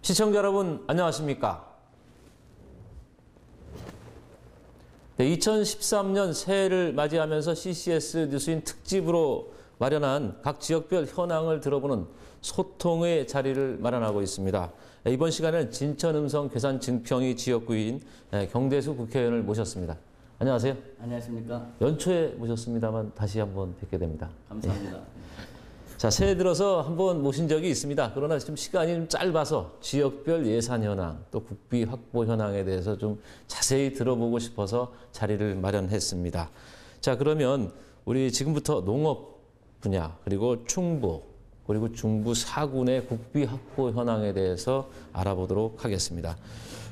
시청자 여러분 안녕하십니까? 네, 2013년 새해를 맞이하면서 CCS 뉴스인 특집으로 마련한 각 지역별 현황을 들어보는 소통의 자리를 마련하고 있습니다. 이번 시간에는 진천음성 괴산증평이 지역구인 경대수 국회의원을 모셨습니다. 안녕하세요. 안녕하십니까. 연초에 모셨습니다만 다시 한번 뵙게 됩니다. 감사합니다. 자, 새해 들어서 한번 모신 적이 있습니다. 그러나 지금 시간이 좀 짧아서 지역별 예산 현황, 또 국비 확보 현황에 대해서 좀 자세히 들어보고 싶어서 자리를 마련했습니다. 자, 그러면 우리 지금부터 농업 분야, 그리고 충북, 그리고 중부 4군의 국비 확보 현황에 대해서 알아보도록 하겠습니다.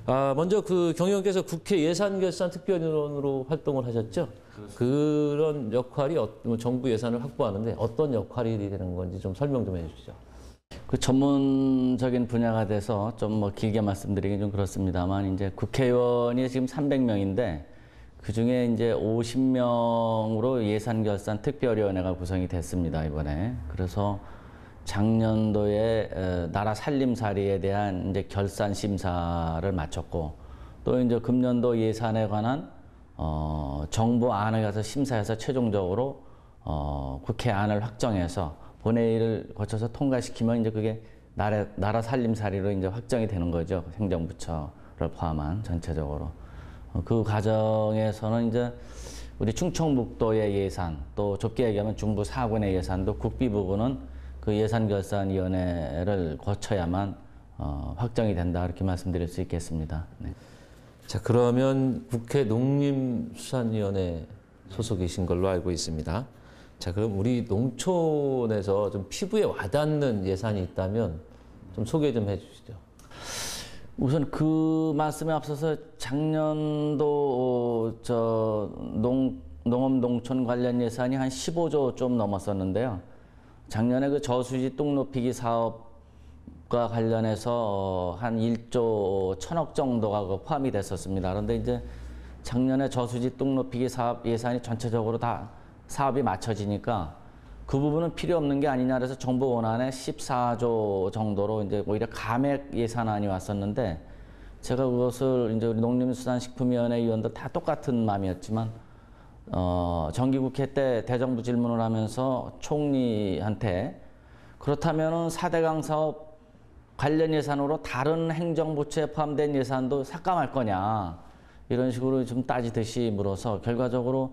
먼저 경 의원께서 국회 예산결산특별위원으로 활동을 하셨죠? 그렇습니다. 그런 역할이 정부 예산을 확보하는데 어떤 역할이 되는 건지 좀 설명 좀 해주시죠. 그 전문적인 분야가 돼서 좀 길게 말씀드리긴 좀 그렇습니다만, 이제 국회의원이 지금 300명인데 그 중에 이제 50명으로 예산결산특별위원회가 구성이 됐습니다, 이번에. 그래서 작년도에 나라 살림살이에 대한 이제 결산 심사를 마쳤고, 또 이제 금년도 예산에 관한 정부 안에 가서 심사해서 최종적으로 국회 안을 확정해서 본회의를 거쳐서 통과시키면 이제 그게 나라 살림살이로 이제 확정이 되는 거죠. 행정부처를 포함한 전체적으로. 그 과정에서는 이제 우리 충청북도의 예산, 또 좁게 얘기하면 중부 4군의 예산도 국비 부분은 그 예산결산위원회를 거쳐야만 확정이 된다, 이렇게 말씀드릴 수 있겠습니다. 네. 자, 그러면 국회 농림수산위원회 소속이신 걸로 알고 있습니다. 자, 그럼 우리 농촌에서 좀 피부에 와닿는 예산이 있다면 좀 소개 좀 해주시죠. 우선 그 말씀에 앞서서 작년도 농업 농촌 관련 예산이 한 15조 좀 넘었었는데요. 작년에 그 저수지 뚝 높이기 사업과 관련해서 한 1조 1천억 정도가 포함이 됐었습니다. 그런데 이제 작년에 저수지 뚝 높이기 사업 예산이 전체적으로 다 사업이 맞춰지니까 그 부분은 필요 없는 게 아니냐, 그래서 정부 원안에 14조 정도로 이제 오히려 감액 예산안이 왔었는데, 제가 그것을 이제 우리 농림수산식품위원회 위원들 다 똑같은 마음이었지만, 정기국회 때 대정부 질문을 하면서 총리한테 그렇다면은 4대강 사업 관련 예산으로 다른 행정부처에 포함된 예산도 삭감할 거냐, 이런 식으로 좀 따지듯이 물어서 결과적으로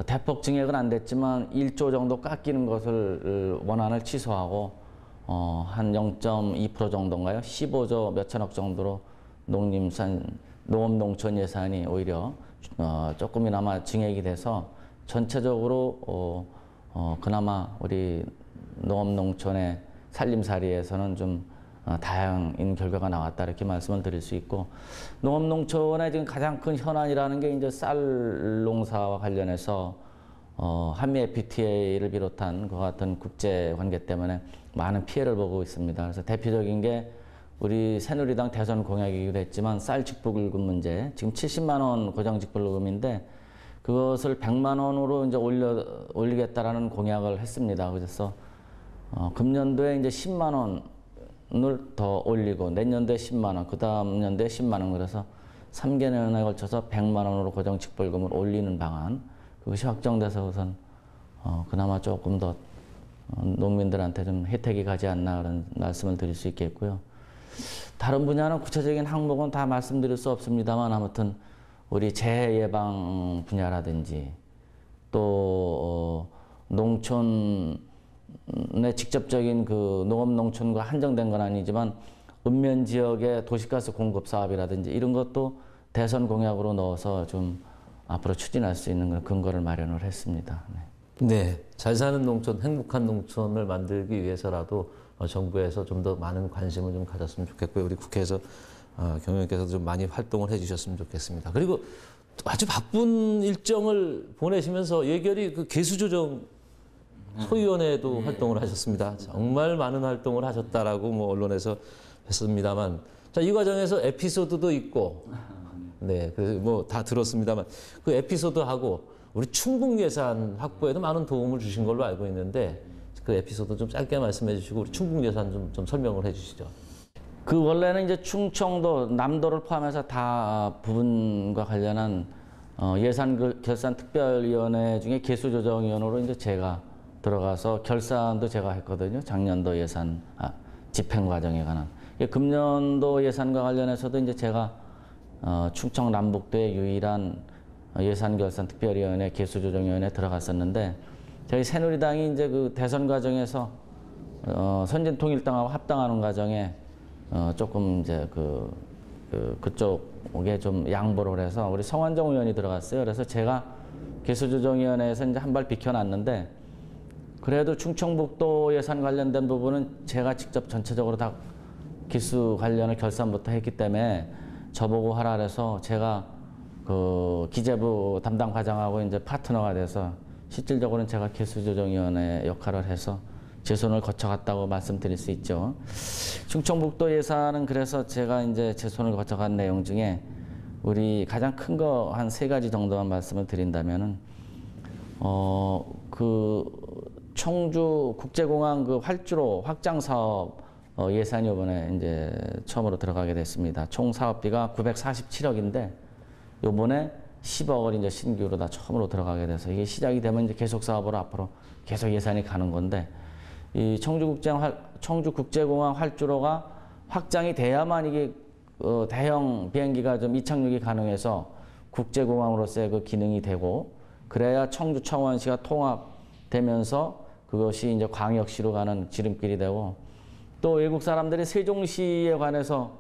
대폭 증액은 안 됐지만 1조 정도 깎이는 것을 원안을 취소하고 한 0.2% 정도인가요? 15조 몇천억 정도로 농업농촌 예산이 오히려 조금이나마 증액이 돼서 전체적으로 그나마 우리 농업농촌의 살림살이에서는 좀 다양한 결과가 나왔다, 이렇게 말씀을 드릴 수 있고, 농업농촌의 지금 가장 큰 현안이라는 게 이제 쌀 농사와 관련해서 한미 FTA를 비롯한 그 같은 국제 관계 때문에 많은 피해를 보고 있습니다. 그래서 대표적인 게 우리 새누리당 대선 공약이기도 했지만 쌀 직불금 문제, 지금 70만 원 고정 직불금인데 그것을 100만 원으로 이제 올리겠다라는 공약을 했습니다. 그래서 금년도에 이제 10만 원을 더 올리고 내년도에 10만 원, 그 다음 년도에 10만 원, 그래서 3개년에 걸쳐서 100만 원으로 고정 직불금을 올리는 방안, 그것이 확정돼서 우선 그나마 조금 더 농민들한테 좀 혜택이 가지 않나, 그런 말씀을 드릴 수 있겠고요. 다른 분야는 구체적인 항목은 다 말씀드릴 수 없습니다만, 아무튼 우리 재해 예방 분야라든지 또 농촌의 직접적인 그 농업 농촌과 한정된 건 아니지만 읍면 지역의 도시가스 공급 사업이라든지 이런 것도 대선 공약으로 넣어서 좀 앞으로 추진할 수 있는 근거를 마련을 했습니다. 네, 잘 사는 농촌, 행복한 농촌을 만들기 위해서라도 정부에서 좀 더 많은 관심을 좀 가졌으면 좋겠고요. 우리 국회에서 경 의원께서도 좀 많이 활동을 해주셨으면 좋겠습니다. 그리고 아주 바쁜 일정을 보내시면서 예결위 그 개수조정 소위원회도 활동을 하셨습니다. 정말 많은 활동을 하셨다라고 뭐 언론에서 했습니다만, 자, 이 과정에서 에피소드도 있고, 네, 그 뭐 다 들었습니다만 그 에피소드하고 우리 충북 예산 확보에도 많은 도움을 주신 걸로 알고 있는데 그 에피소드 좀 짧게 말씀해 주시고 우리 충북 예산 좀 설명을 해 주시죠. 그 원래는 이제 충청도, 남도를 포함해서 다 부분과 관련한 예산 결산 특별위원회 중에 개수조정위원으로 이제 제가 들어가서 결산도 제가 했거든요. 작년도 예산 집행 과정에 관한. 금년도 예산과 관련해서도 이제 제가 충청 남북도의 유일한 예산 결산 특별위원회 개수조정위원회에 들어갔었는데, 저희 새누리당이 이제 그 대선 과정에서 선진통일당하고 합당하는 과정에 조금 이제 그쪽에 좀 양보를 해서 우리 성완종 의원이 들어갔어요. 그래서 제가 개수조정위원회에서 이제 한 발 비켜놨는데, 그래도 충청북도 예산 관련된 부분은 제가 직접 전체적으로 다 기수 관련을 결산부터 했기 때문에 저보고 하라 그래서 제가 그 기재부 담당 과장하고 이제 파트너가 돼서 실질적으로는 제가 개수조정위원회 역할을 해서 제 손을 거쳐갔다고 말씀드릴 수 있죠. 충청북도 예산은 그래서 제가 이제 제 손을 거쳐간 내용 중에 우리 가장 큰 거 한 3가지 정도만 말씀을 드린다면은 그 청주 국제공항 그 활주로 확장 사업 예산이 이번에 이제 처음으로 들어가게 됐습니다. 총 사업비가 947억인데 요번에 10억을 이제 신규로 다 처음으로 들어가게 돼서 이게 시작이 되면 이제 계속 사업으로 앞으로 계속 예산이 가는 건데, 이 청주 국제공항 활주로가 확장이 돼야만 이게 대형 비행기가 좀 이착륙이 가능해서 국제공항으로서의 그 기능이 되고, 그래야 청주 청원시가 통합되면서 그것이 이제 광역시로 가는 지름길이 되고, 또 외국 사람들이 세종시에 관해서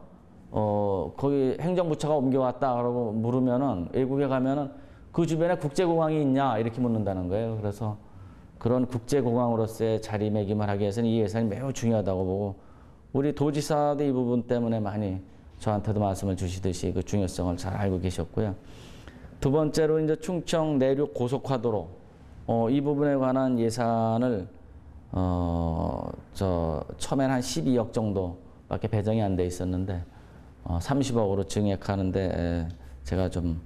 거기 행정부처가 옮겨왔다 그러고 물으면은, 외국에 가면은 그 주변에 국제공항이 있냐 이렇게 묻는다는 거예요. 그래서 그런 국제공항으로서의 자리매김을 하기 위해서는 이 예산이 매우 중요하다고 보고, 우리 도지사도 이 부분 때문에 많이 저한테도 말씀을 주시듯이 그 중요성을 잘 알고 계셨고요. 두 번째로 이제 충청 내륙 고속화도로 이 부분에 관한 예산을 처음에는 한 12억 정도밖에 배정이 안 돼 있었는데 30억으로 증액하는데 제가 좀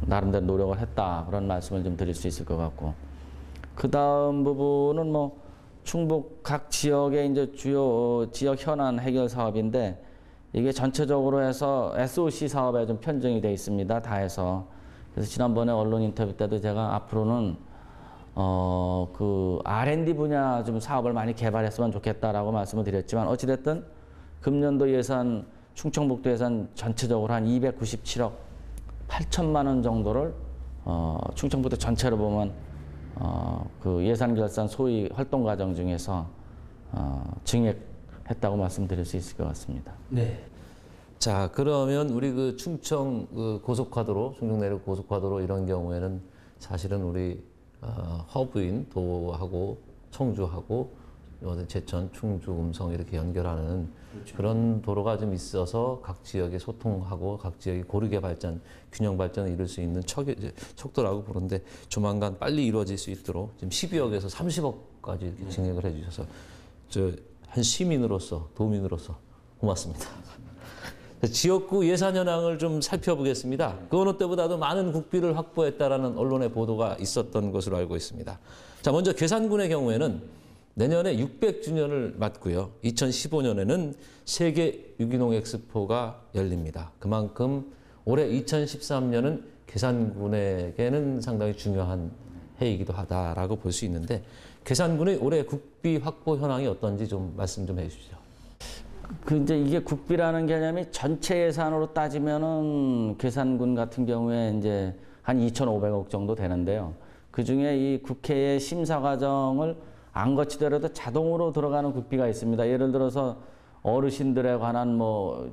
나름대로 노력을 했다, 그런 말씀을 좀 드릴 수 있을 것 같고, 그 다음 부분은 뭐 충북 각 지역의 이제 주요 지역 현안 해결 사업인데, 이게 전체적으로 해서 SOC 사업에 좀 편중이 돼 있습니다. 다 해서. 그래서 지난번에 언론 인터뷰 때도 제가 앞으로는 그 R&D 분야 좀 사업을 많이 개발했으면 좋겠다라고 말씀을 드렸지만, 어찌됐든 금년도 예산, 충청북도 예산 전체적으로 한 297억 8천만 원 정도를 충청북도 전체로 보면 그 예산 결산 소위 활동 과정 중에서 증액했다고 말씀드릴 수 있을 것 같습니다. 네. 자, 그러면 우리 그 충청 그 고속화도로, 충청 내륙 고속화도로 이런 경우에는 사실은 우리 허브인 도하고 청주하고 제천, 충주, 음성 이렇게 연결하는 그렇죠. 그런 도로가 좀 있어서 각 지역에 소통하고 각 지역이 고르게 발전, 균형 발전을 이룰 수 있는 척도라고 부르는데, 조만간 빨리 이루어질 수 있도록 지금 12억에서 30억까지 이렇게 증액을 해주셔서 한 시민으로서, 도민으로서 고맙습니다. 지역구 예산 현황을 좀 살펴보겠습니다. 그 어느 때보다도 많은 국비를 확보했다라는 언론의 보도가 있었던 것으로 알고 있습니다. 자, 먼저 괴산군의 경우에는 내년에 600주년을 맞고요. 2015년에는 세계 유기농 엑스포가 열립니다. 그만큼 올해 2013년은 괴산군에게는 상당히 중요한 해이기도 하다라고 볼 수 있는데, 괴산군의 올해 국비 확보 현황이 어떤지 좀 말씀 좀 해주시죠. 이제 이게 국비라는 개념이 전체 예산으로 따지면은 괴산군 같은 경우에 이제 한 2,500억 정도 되는데요. 그 중에 이 국회의 심사 과정을 안 거치더라도 자동으로 들어가는 국비가 있습니다. 예를 들어서 어르신들에 관한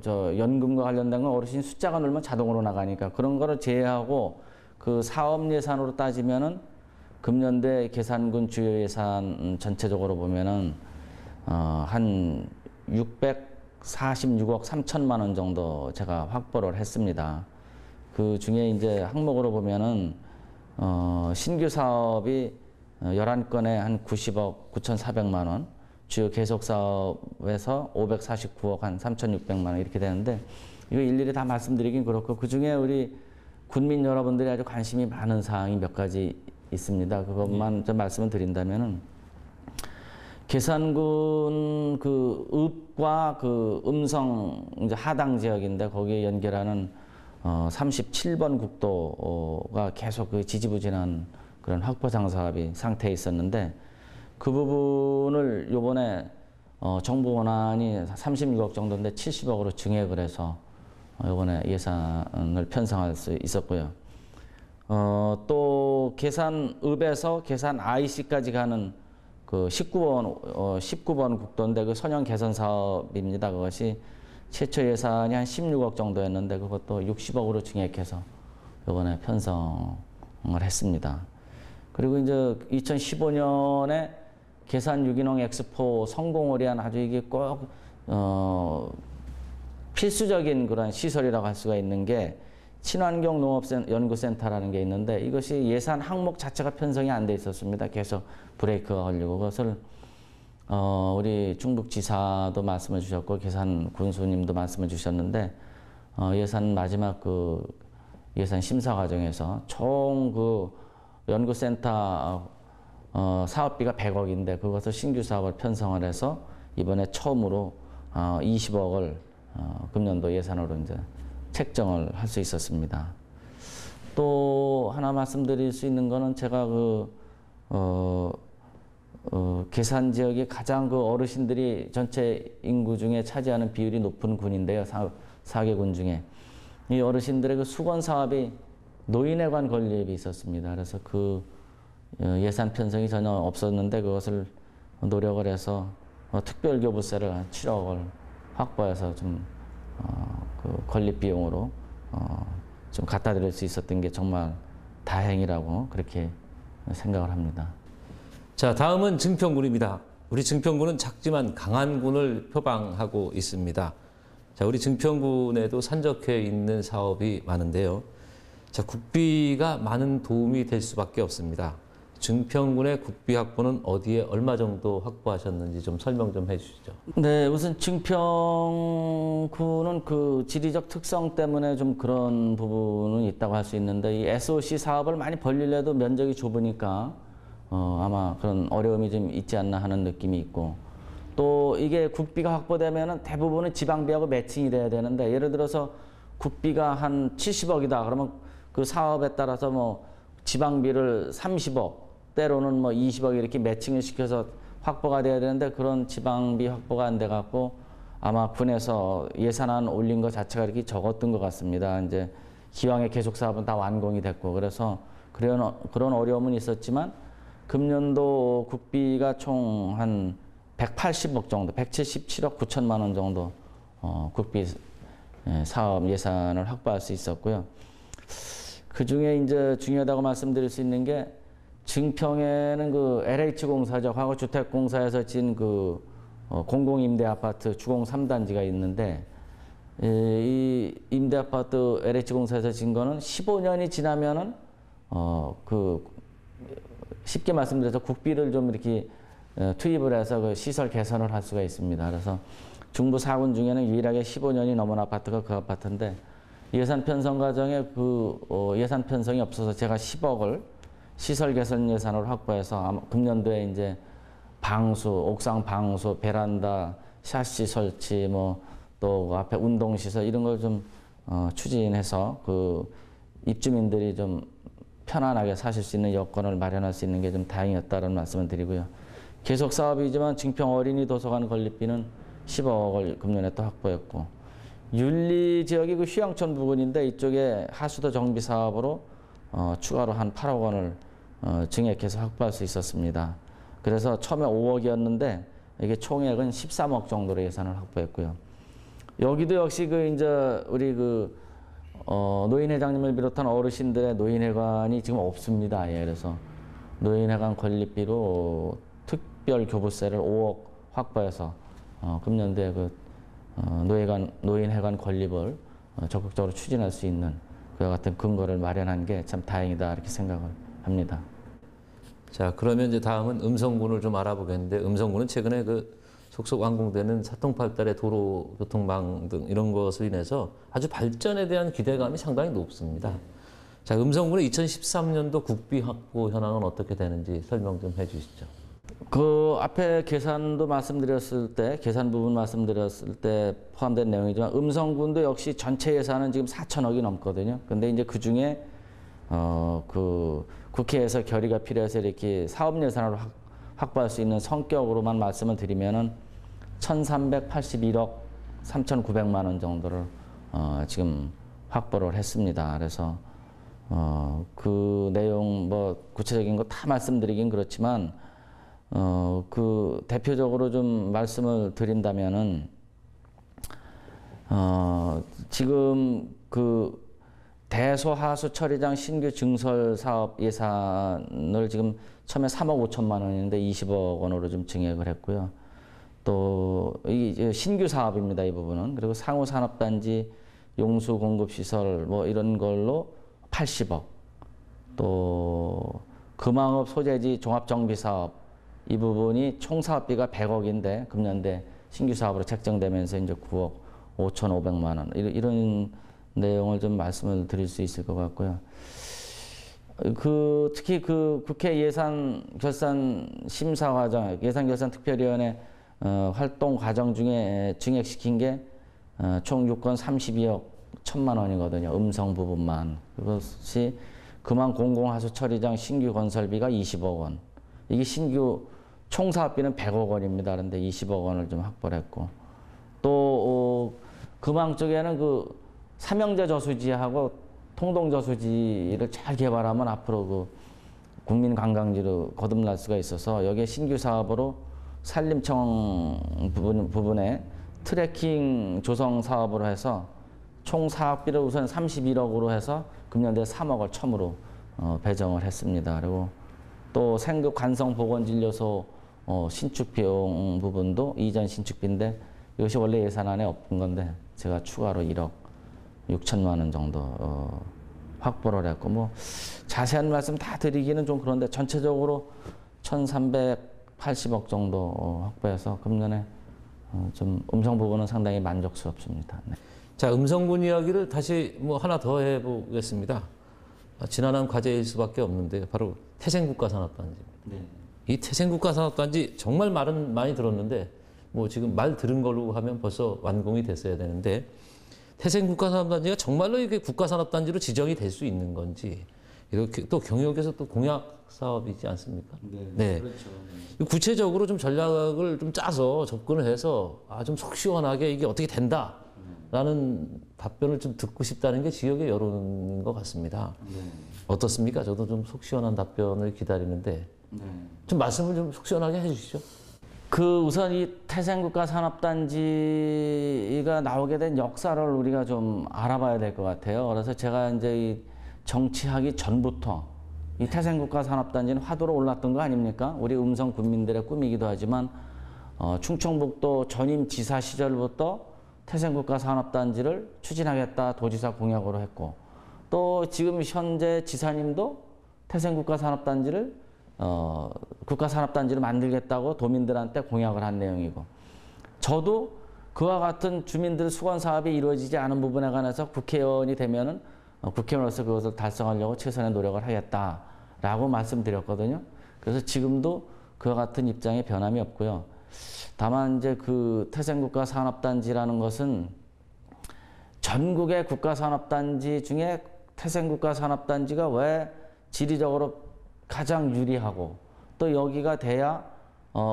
연금과 관련된 건 어르신 숫자가 늘면 자동으로 나가니까 그런 거를 제외하고 그 사업 예산으로 따지면은 금년대 괴산군 주요 예산 전체적으로 보면은 한 646억 3천만 원 정도 제가 확보를 했습니다. 그 중에 이제 항목으로 보면은 신규 사업이 11건에 한 90억 9,400만 원, 주요 계속 사업에서 549억 한 3,600만 원 이렇게 되는데, 이거 일일이 다 말씀드리긴 그렇고, 그 중에 우리 군민 여러분들이 아주 관심이 많은 사항이 몇 가지 있습니다. 그것만 좀 말씀을 드린다면은, 계산군 그 읍과 그 음성 이제 하당 지역인데 거기에 연결하는 37번 국도가 계속 그 지지부진한 그런 확보상 사업이 상태에 있었는데 그 부분을 요번에 정부 원안이 36억 정도인데 70억으로 증액을 해서 요번에 예산을 편성할 수 있었고요. 또 계산읍에서 계산 IC까지 가는 그 19번 국도인데 그 선형 개선 사업입니다. 그것이 최초 예산이 한 16억 정도였는데 그것도 60억으로 증액해서 이번에 편성을 했습니다. 그리고 이제 2015년에 계산 유기농 엑스포 성공을 위한 아주 이게 꼭 필수적인 그런 시설이라고 할 수가 있는 게 친환경 농업연구센터라는 게 있는데 이것이 예산 항목 자체가 편성이 안 돼 있었습니다. 계속 브레이크가 걸리고 그것을 우리 충북지사도 말씀을 주셨고 계산 군수님도 말씀을 주셨는데 예산 마지막 그 예산 심사 과정에서 총 그 연구센터 사업비가 100억인데 그것을 신규 사업을 편성을 해서 이번에 처음으로 20억을 금년도 예산으로 이제 책정을 할 수 있었습니다. 또 하나 말씀드릴 수 있는 거는 제가 계산 지역이 가장 그 어르신들이 전체 인구 중에 차지하는 비율이 높은 군인데요. 4개 군 중에. 이 어르신들의 그 수건 사업이 노인회관 건립이 있었습니다. 그래서 그 예산 편성이 전혀 없었는데 그것을 노력을 해서 특별교부세를 한 7억을 확보해서 좀 그 건립 비용으로 좀 갖다 드릴 수 있었던 게 정말 다행이라고 그렇게 생각을 합니다. 자, 다음은 증평군입니다. 우리 증평군은 작지만 강한 군을 표방하고 있습니다. 자, 우리 증평군에도 산적해 있는 사업이 많은데요. 자, 국비가 많은 도움이 될 수밖에 없습니다. 증평군의 국비 확보는 어디에 얼마 정도 확보하셨는지 좀 설명 좀 해주시죠. 네, 우선 증평군은 그 지리적 특성 때문에 좀 그런 부분은 있다고 할 수 있는데 이 SOC 사업을 많이 벌리려도 면적이 좁으니까 아마 그런 어려움이 좀 있지 않나 하는 느낌이 있고 또 이게 국비가 확보되면은 대부분은 지방비하고 매칭이 돼야 되는데 예를 들어서 국비가 한 70억이다 그러면 그 사업에 따라서 뭐 지방비를 30억 때로는 뭐 20억 이렇게 매칭을 시켜서 확보가 돼야 되는데 그런 지방비 확보가 안 돼 갖고 아마 군에서 예산안 올린 것 자체가 이렇게 적었던 것 같습니다. 이제 기왕에 계속 사업은 다 완공이 됐고 그래서 그런 어려움은 있었지만 금년도 국비가 총 한 180억 정도, 177억 9천만 원 정도 국비 사업 예산을 확보할 수 있었고요. 그 중에 이제 중요하다고 말씀드릴 수 있는 게 증평에는 그 LH공사죠. 과거주택공사에서 진 그 공공임대아파트 주공 3단지가 있는데 이 임대아파트 LH공사에서 진 거는 15년이 지나면은 그 쉽게 말씀드려서 국비를 좀 이렇게 투입을 해서 그 시설 개선을 할 수가 있습니다. 그래서 중부 4군 중에는 유일하게 15년이 넘은 아파트가 그 아파트인데 예산 편성 과정에 그 예산 편성이 없어서 제가 10억을 시설 개선 예산으로 확보해서 아마 금년도에 이제 방수, 옥상 방수, 베란다, 샤시 설치, 뭐 또 앞에 운동 시설 이런 걸 좀 추진해서 그 입주민들이 좀 편안하게 사실 수 있는 여건을 마련할 수 있는 게 좀 다행이었다는 말씀을 드리고요. 계속 사업이지만 증평 어린이 도서관 건립비는 10억을 금년에 또 확보했고 윤리 지역이 그 휴양촌 부근인데 이쪽에 하수도 정비 사업으로 추가로 한 8억 원을 증액해서 확보할 수 있었습니다. 그래서 처음에 5억이었는데 이게 총액은 13억 정도로 예산을 확보했고요. 여기도 역시 그 이제 우리 그 노인회장님을 비롯한 어르신들의 노인회관이 지금 없습니다. 예, 그래서 노인회관 건립비로 특별 교부세를 5억 확보해서 금년도에 그 노인회관 건립을 적극적으로 추진할 수 있는 그와 같은 근거를 마련한 게 참 다행이다 이렇게 생각을 합니다. 자, 그러면 이제 다음은 음성군을 좀 알아보겠는데 음성군은 최근에 그 속속 완공되는 사통팔달의 도로 교통망 등 이런 것으로 인해서 아주 발전에 대한 기대감이 상당히 높습니다. 자, 음성군의 2013년도 국비 확보 현황은 어떻게 되는지 설명 좀 해주시죠. 그 앞에 계산 부분 말씀드렸을 때 포함된 내용이지만 음성군도 역시 전체 예산은 지금 4천억이 넘거든요. 근데 이제 그 중에 그 국회에서 결의가 필요해서 이렇게 사업 예산으로 확보할 수 있는 성격으로만 말씀을 드리면은 1,381억 3,900만 원 정도를 지금 확보를 했습니다. 그래서 그 내용 뭐 구체적인 거 다 말씀드리긴 그렇지만 그 대표적으로 좀 말씀을 드린다면은 지금 그 대소하수 처리장 신규 증설 사업 예산을 지금 처음에 3억 5천만 원인데 20억 원으로 좀 증액을 했고요. 또 이 신규 사업입니다. 이 부분은. 그리고 상호 산업단지 용수 공급 시설 뭐 이런 걸로 80억. 또 금왕업 소재지 종합정비 사업 이 부분이 총 사업비가 100억인데 금년대 신규 사업으로 책정되면서 이제 9억 5,500만 원 이런 내용을 좀 말씀을 드릴 수 있을 것 같고요. 그 특히 그 국회 예산 결산 심사 과정, 예산 결산 특별위원회 활동 과정 중에 증액시킨 게 총 6건 32억 1천만 원이거든요. 음성 부분만. 그것이 금왕 공공하수 처리장 신규 건설비가 20억 원. 이게 신규 총 사업비는 100억 원입니다. 그런데 20억 원을 좀 확보를 했고 또 금왕 쪽에는 그 삼형제 저수지하고 통동 저수지를 잘 개발하면 앞으로 그 국민 관광지로 거듭날 수가 있어서 여기에 신규 사업으로 산림청 부분에 트레킹 조성 사업으로 해서 총 사업비를 우선 31억으로 해서 금년도에 3억을 처음으로 배정을 했습니다. 그리고 또 생급 관성 보건진료소 신축 비용 부분도 이전 신축비인데 이것이 원래 예산안에 없던 건데 제가 추가로 1억 6천만 원 정도 확보를 했고 뭐 자세한 말씀 다 드리기는 좀 그런데 전체적으로 1,380억 정도 확보해서 금년에 좀 음성 부분은 상당히 만족스럽습니다. 네. 자, 음성군 이야기를 다시 뭐 하나 더 해보겠습니다. 지난한 과제일 수밖에 없는데 바로 태생국가산업단지입니다. 네. 이 태생국가산업단지 정말 말은 많이 들었는데 뭐 지금 말 들은 걸로 하면 벌써 완공이 됐어야 되는데 태생국가산업단지가 정말로 이게 국가산업단지로 지정이 될 수 있는 건지 이렇게 또 경영에서 또 공약 사업이지 않습니까? 네. 그렇죠. 구체적으로 좀 전략을 좀 짜서 접근을 해서 좀 속 시원하게 이게 어떻게 된다라는 답변을 좀 듣고 싶다는 게 지역의 여론인 것 같습니다. 네. 어떻습니까? 저도 좀 속 시원한 답변을 기다리는데 네. 좀 말씀을 좀 속 시원하게 해주시죠. 그 우선 이 태생국가 산업단지가 나오게 된 역사를 우리가 좀 알아봐야 될 것 같아요. 그래서 제가 이제 이 정치하기 전부터 이 태생국가 산업단지는 화두로 올랐던 거 아닙니까? 우리 음성 군민들의 꿈이기도 하지만 충청북도 전임 지사 시절부터 태생국가 산업단지를 추진하겠다 도지사 공약으로 했고 또 지금 현재 지사님도 태생국가 산업단지를 국가산업단지를 만들겠다고 도민들한테 공약을 한 내용이고 저도 그와 같은 주민들 수건 사업이 이루어지지 않은 부분에 관해서 국회의원이 되면은 국회의원으로서 그것을 달성하려고 최선의 노력을 하겠다라고 말씀드렸거든요. 그래서 지금도 그와 같은 입장에 변함이 없고요. 다만 이제 그 태생국가산업단지라는 것은 전국의 국가산업단지 중에 태생국가산업단지가 왜 지리적으로 가장 유리하고 또 여기가 돼야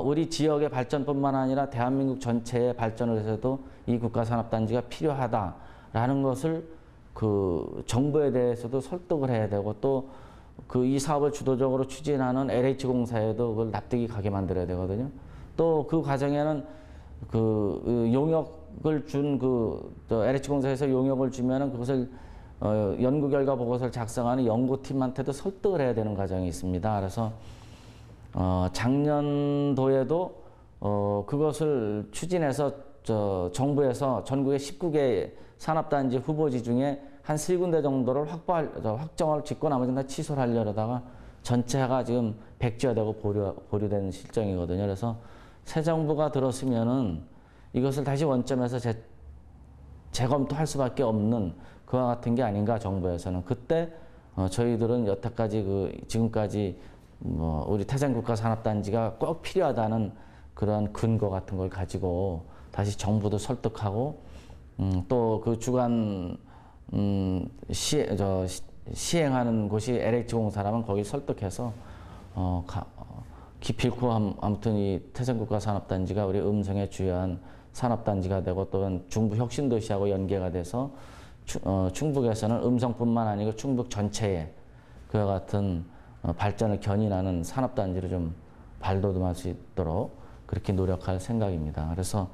우리 지역의 발전뿐만 아니라 대한민국 전체의 발전을 위해서도 이 국가산업단지가 필요하다라는 것을 그 정부에 대해서도 설득을 해야 되고 또 그 이 사업을 주도적으로 추진하는 LH공사에도 그걸 납득이 가게 만들어야 되거든요. 또 그 과정에는 그 용역을 준 LH공사에서 용역을 주면은 그것을 연구 결과 보고서를 작성하는 연구팀한테도 설득을 해야 되는 과정이 있습니다. 그래서 작년도에도 그것을 추진해서 정부에서 전국의 19개 산업단지 후보지 중에 한 3군데 정도를 확정을 짓고 나머지는 다 취소를 하려다가 전체가 지금 백지화되고 보류된 실정이거든요. 그래서 새 정부가 들었으면은 이것을 다시 원점에서 재검토할 수밖에 없는 그와 같은 게 아닌가 정부에서는. 그때 저희들은 여태까지 지금까지 뭐 우리 태생국가산업단지가 꼭 필요하다는 그런 근거 같은 걸 가지고 다시 정부도 설득하고 또 그 주관 시행하는 곳이 LH공사라면 거기 설득해서 기필코 아무튼 이 태생국가산업단지가 우리 음성의 주요한 산업단지가 되고 또 중부 혁신도시하고 연계가 돼서 충북에서는 음성뿐만 아니고 충북 전체에 그와 같은 발전을 견인하는 산업단지로 좀 발돋움할 수 있도록 그렇게 노력할 생각입니다. 그래서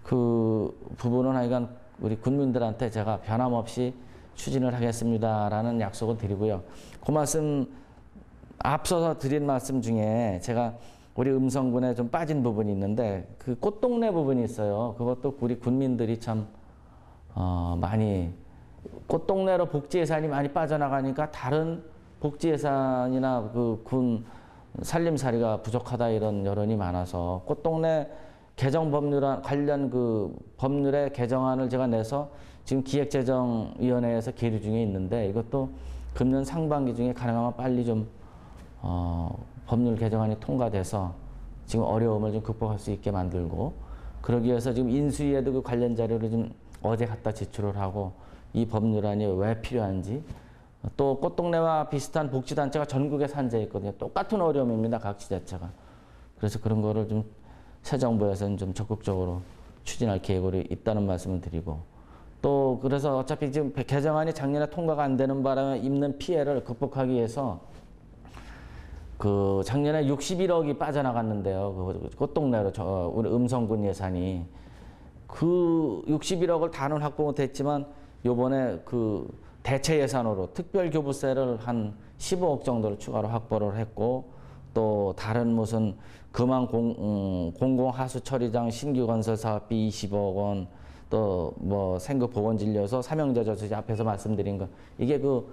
그 부분은 하여간 우리 군민들한테 제가 변함없이 추진을 하겠습니다라는 약속을 드리고요. 그 말씀 앞서서 드린 말씀 중에 제가 우리 음성군에 좀 빠진 부분이 있는데 그 꽃동네 부분이 있어요. 그것도 우리 군민들이 참 많이 꽃동네로 복지 예산이 많이 빠져나가니까 다른 복지 예산이나 그 군 살림살이가 부족하다 이런 여론이 많아서 꽃동네 개정 법률안 관련 그 법률의 개정안을 제가 내서 지금 기획재정위원회에서 계류 중에 있는데 이것도 금년 상반기 중에 가능하면 빨리 좀 법률 개정안이 통과돼서 지금 어려움을 좀 극복할 수 있게 만들고 그러기 위해서 지금 인수위에도 그 관련 자료를 좀 어제 갖다 제출을 하고 이 법률안이 왜 필요한지 또 꽃동네와 비슷한 복지단체가 전국에 산재해 있거든요. 똑같은 어려움입니다. 각 지자체가. 그래서 그런 거를 좀 새 정부에서는 좀 적극적으로 추진할 계획으로 있다는 말씀을 드리고 또 그래서 어차피 지금 개정안이 작년에 통과가 안 되는 바람에 입는 피해를 극복하기 위해서 그 작년에 61억이 빠져나갔는데요. 그 꽃동네로 우리 음성군 예산이 그 61억을 다는 확보 못했지만 요번에 그 대체 예산으로 특별교부세를 한 15억 정도를 추가로 확보를 했고 또 다른 무슨 금왕 공공하수 처리장 신규 건설 사업비 20억 원 또 뭐 생급 보건진료소 삼형제 저수지 앞에서 말씀드린 거 이게 그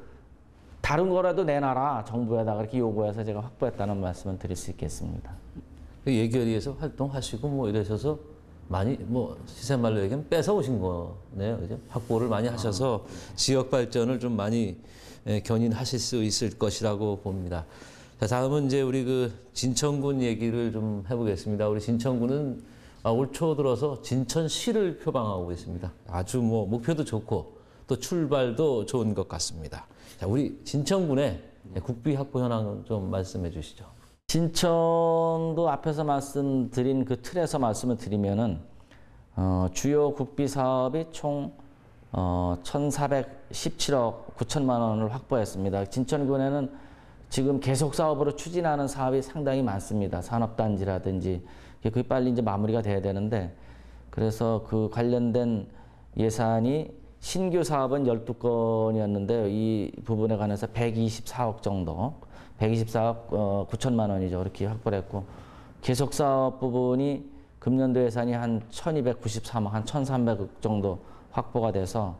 다른 거라도 내놔라 정부에다가 이렇게 요구해서 제가 확보했다는 말씀을 드릴 수 있겠습니다. 예결위에서 활동하시고 뭐 이러셔서 많이 뭐 시세말로 얘기하면 뺏어 오신 거네요. 그죠? 확보를 많이 하셔서 지역 발전을 좀 많이 견인하실 수 있을 것이라고 봅니다. 자, 다음은 이제 우리 그 진천군 얘기를 좀 해보겠습니다. 우리 진천군은 올 초 들어서 진천시를 표방하고 있습니다. 아주 뭐 목표도 좋고 또 출발도 좋은 것 같습니다. 자, 우리 진천군의 국비 확보 현황 좀 말씀해 주시죠. 진천도 앞에서 말씀드린 그 틀에서 말씀을 드리면은 주요 국비 사업이 총 1,417억 9천만 원을 확보했습니다. 진천군에는 지금 계속 사업으로 추진하는 사업이 상당히 많습니다. 산업단지라든지 그게 빨리 이제 마무리가 돼야 되는데 그래서 그 관련된 예산이 신규 사업은 12건이었는데요. 이 부분에 관해서 124억 정도, 124억 9천만 원이죠. 이렇게 확보를 했고 계속 사업 부분이 금년도 예산이 한 1,293억, 한 1,300억 정도 확보가 돼서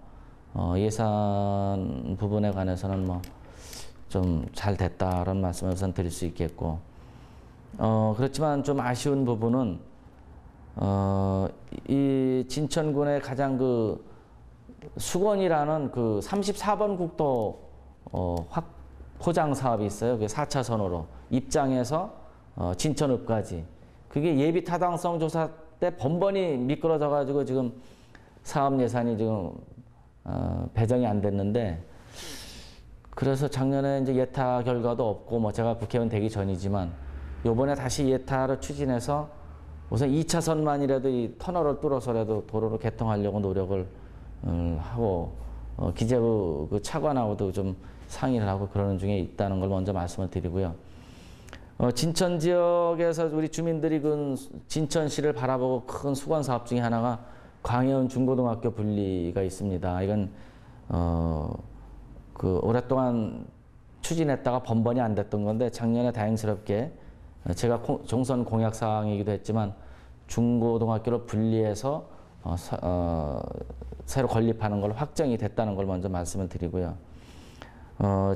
예산 부분에 관해서는 뭐 좀 잘 됐다라는 말씀을 우선 드릴 수 있겠고 그렇지만 좀 아쉬운 부분은 이 진천군의 가장 그 수건이라는 그 34번 국도 포장 사업이 있어요. 그게 4차선으로 입장에서 진천읍까지 그게 예비 타당성 조사 때 번번이 미끄러져 가지고 지금 사업 예산이 지금 배정이 안 됐는데 그래서 작년에 이제 예타 결과도 없고 뭐 제가 국회의원 되기 전이지만 요번에 다시 예타를 추진해서 우선 2차선만이라도 이 터널을 뚫어서라도 도로를 개통하려고 노력을 하고 기재부 그 차관하고도 좀 상의를 하고 그러는 중에 있다는 걸 먼저 말씀을 드리고요. 진천 지역에서 우리 주민들이 그 진천시를 바라보고 큰 수건 사업 중에 하나가 광해운 중고등학교 분리가 있습니다. 이건 그 오랫동안 추진했다가 번번이 안 됐던 건데 작년에 다행스럽게 제가 종선 공약 사항이기도 했지만 중고등학교를 분리해서 새로 건립하는 걸 확정이 됐다는 걸 먼저 말씀을 드리고요.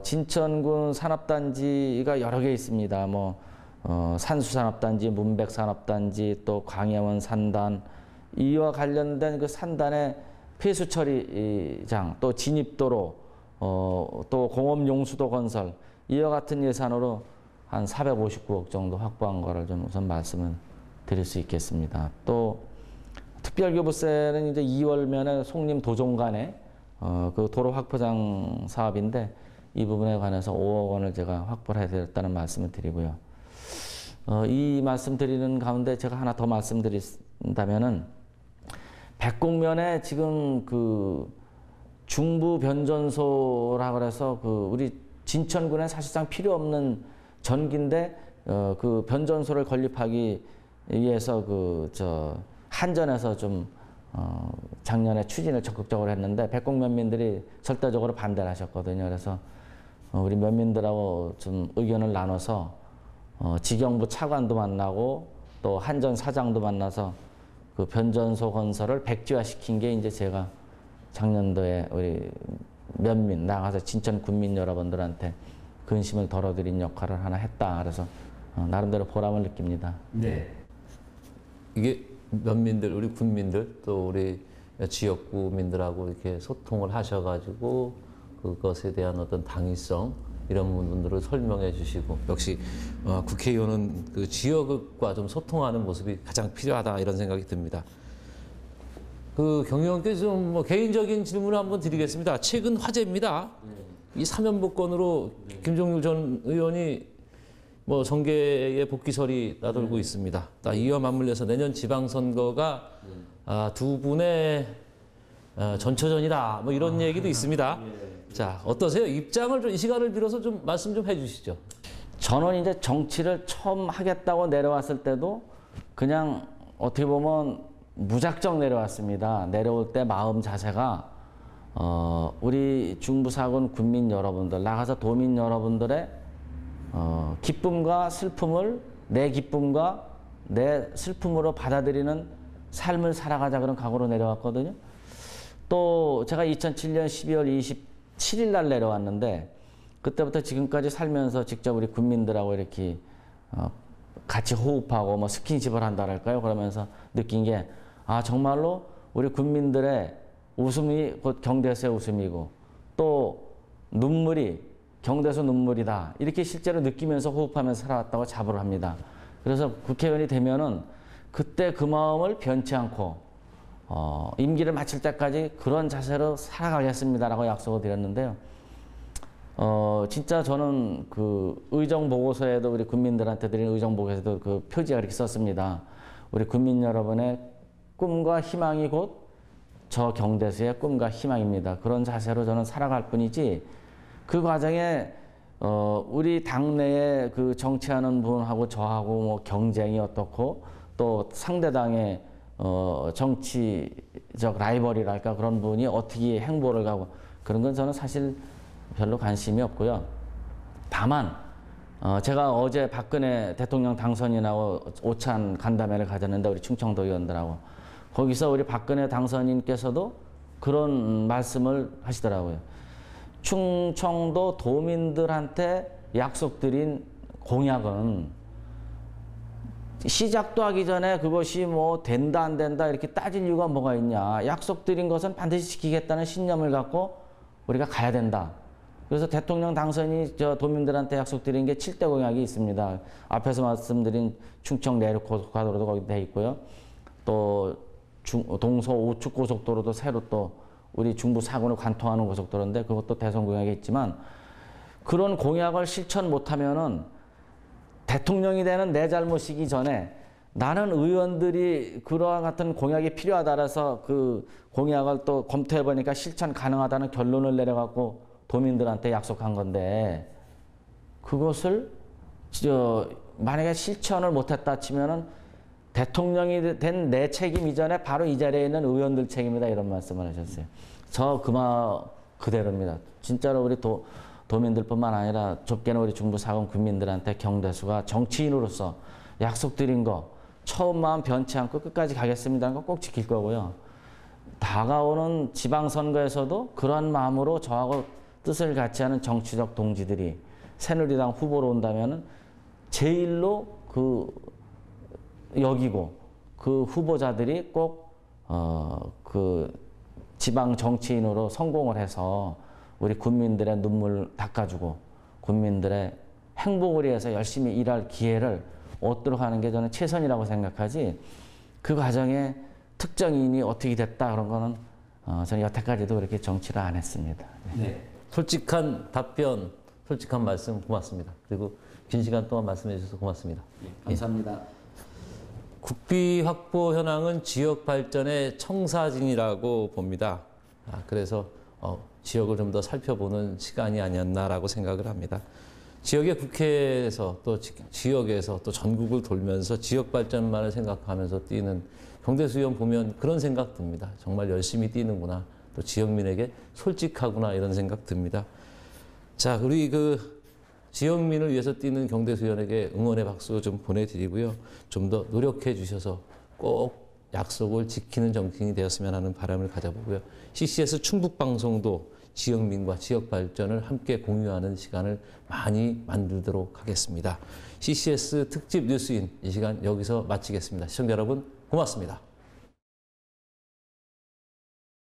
진천군 산업단지가 여러 개 있습니다. 뭐 산수산업단지, 문백산업단지, 또 광해원 산단 이와 관련된 그 산단의 폐수처리장, 또 진입도로, 또 공업용수도 건설 이와 같은 예산으로 한 459억 정도 확보한 거를 좀 우선 말씀을 드릴 수 있겠습니다. 또 특별교부세는 이제 2월면에 송림 도종간에 그 도로 확포장 사업인데 이 부분에 관해서 5억 원을 제가 확보를 해드렸다는 말씀을 드리고요. 이 말씀 드리는 가운데 제가 하나 더 말씀드린다면은 백곡면에 지금 그 중부 변전소라 그래서 그 우리 진천군에 사실상 필요 없는 전기인데 그 변전소를 건립하기 위해서 한전에서 좀 작년에 추진을 적극적으로 했는데 백곡 면민들이 절대적으로 반대를 하셨거든요. 그래서 우리 면민들하고 좀 의견을 나눠서 지경부 차관도 만나고 또 한전 사장도 만나서 그 변전소 건설을 백지화시킨 게 이제 제가 작년도에 우리 면민 나가서 진천 군민 여러분들한테 근심을 덜어드린 역할을 하나 했다. 그래서 나름대로 보람을 느낍니다. 네. 이게 면민들, 우리 군민들 또 우리 지역구민들하고 이렇게 소통을 하셔가지고 그것에 대한 어떤 당위성 이런 부분들을 설명해 주시고 역시 국회의원은 그 지역과 좀 소통하는 모습이 가장 필요하다 이런 생각이 듭니다. 그 경 의원께 좀 뭐 개인적인 질문을 한번 드리겠습니다. 최근 화제입니다. 이 사면복권으로 김종률 전 의원이 뭐 정계의 복귀설이 나돌고 있습니다. 이와 맞물려서 내년 지방선거가 두 분의 전초전이다. 뭐 이런 얘기도 있습니다. 자, 어떠세요? 입장을 좀 이 시간을 빌어서 좀 말씀 좀 해주시죠. 저는 이제 정치를 처음 하겠다고 내려왔을 때도 그냥 어떻게 보면 무작정 내려왔습니다. 내려올 때 마음 자세가 우리 중부사군 군민 여러분들, 나가서 도민 여러분들의 기쁨과 슬픔을 내 기쁨과 내 슬픔으로 받아들이는 삶을 살아가자 그런 각오로 내려왔거든요. 또 제가 2007년 12월 27일 날 내려왔는데 그때부터 지금까지 살면서 직접 우리 군민들하고 이렇게 같이 호흡하고 뭐 스킨십을 한다랄까요? 그러면서 느낀 게 정말로 우리 군민들의 웃음이 곧 경대수의 웃음이고 또 눈물이 경대수 눈물이다. 이렇게 실제로 느끼면서 호흡하면서 살아왔다고 자부를 합니다. 그래서 국회의원이 되면은 그때 그 마음을 변치 않고 임기를 마칠 때까지 그런 자세로 살아가겠습니다라고 약속을 드렸는데요. 진짜 저는 그 의정 보고서에도 우리 군민들한테 드린 의정 보고서에도 그 표지가 이렇게 썼습니다. 우리 군민 여러분의 꿈과 희망이 곧 저 경대수의 꿈과 희망입니다. 그런 자세로 저는 살아갈 뿐이지 그 과정에 우리 당내에 그 정치하는 분하고 저하고 뭐 경쟁이 어떻고 또 상대당의 정치적 라이벌이랄까 그런 분이 어떻게 행보를 가고 그런 건 저는 사실 별로 관심이 없고요. 다만 제가 어제 박근혜 대통령 당선인하고 오찬 간담회를 가졌는데 우리 충청도 의원들하고 거기서 우리 박근혜 당선인께서도 그런 말씀을 하시더라고요. 충청도 도민들한테 약속드린 공약은 시작도 하기 전에 그것이 뭐 된다 안 된다 이렇게 따질 이유가 뭐가 있냐. 약속드린 것은 반드시 지키겠다는 신념을 갖고 우리가 가야 된다. 그래서 대통령 당선이 도민들한테 약속드린 게 7대 공약이 있습니다. 앞에서 말씀드린 충청 내륙 고속도로도 거기 돼 있고요. 또 동서 우측 고속도로도 새로 또 우리 중부 사군을 관통하는 고속도로인데 그것도 대선 공약이 있지만 그런 공약을 실천 못하면은 대통령이 되는 내 잘못이기 전에 나는 의원들이 그러한 같은 공약이 필요하다라서 그 공약을 또 검토해 보니까 실천 가능하다는 결론을 내려갖고 도민들한테 약속한 건데 그것을 만약에 실천을 못했다 치면은 대통령이 된 내 책임 이전에 바로 이 자리에 있는 의원들 책임이다 이런 말씀을 하셨어요. 저 그 말 그대로입니다. 진짜로 우리 도민들뿐만 아니라 좁게는 우리 중부 사군 군민들한테 경대수가 정치인으로서 약속드린 거 처음 마음 변치 않고 끝까지 가겠습니다는 거 꼭 지킬 거고요. 다가오는 지방선거에서도 그런 마음으로 저하고 뜻을 같이 하는 정치적 동지들이 새누리당 후보로 온다면은 제일로 여기고 그 후보자들이 꼭 그 지방 정치인으로 성공을 해서 우리 국민들의 눈물 닦아주고 국민들의 행복을 위해서 열심히 일할 기회를 얻도록 하는 게 저는 최선이라고 생각하지 그 과정에 특정인이 어떻게 됐다 그런 거는 저는 여태까지도 그렇게 정치를 안 했습니다. 네. 솔직한 답변, 솔직한 말씀 고맙습니다. 그리고 긴 시간 동안 말씀해 주셔서 고맙습니다. 감사합니다. 국비 확보 현황은 지역 발전의 청사진이라고 봅니다. 그래서 지역을 좀 더 살펴보는 시간이 아니었나라고 생각을 합니다. 지역의 국회에서 또 지역에서 또 전국을 돌면서 지역 발전만을 생각하면서 뛰는 경대수 의원 보면 그런 생각 듭니다. 정말 열심히 뛰는구나. 또 지역민에게 솔직하구나 이런 생각 듭니다. 자, 우리 그 지역민을 위해서 뛰는 경대수 의원에게 응원의 박수 좀 보내드리고요. 좀 더 노력해 주셔서 꼭 약속을 지키는 정치인이 되었으면 하는 바람을 가져보고요. CCS 충북방송도 지역민과 지역 발전을 함께 공유하는 시간을 많이 만들도록 하겠습니다. CCS 특집 뉴스인 이 시간 여기서 마치겠습니다. 시청자 여러분 고맙습니다.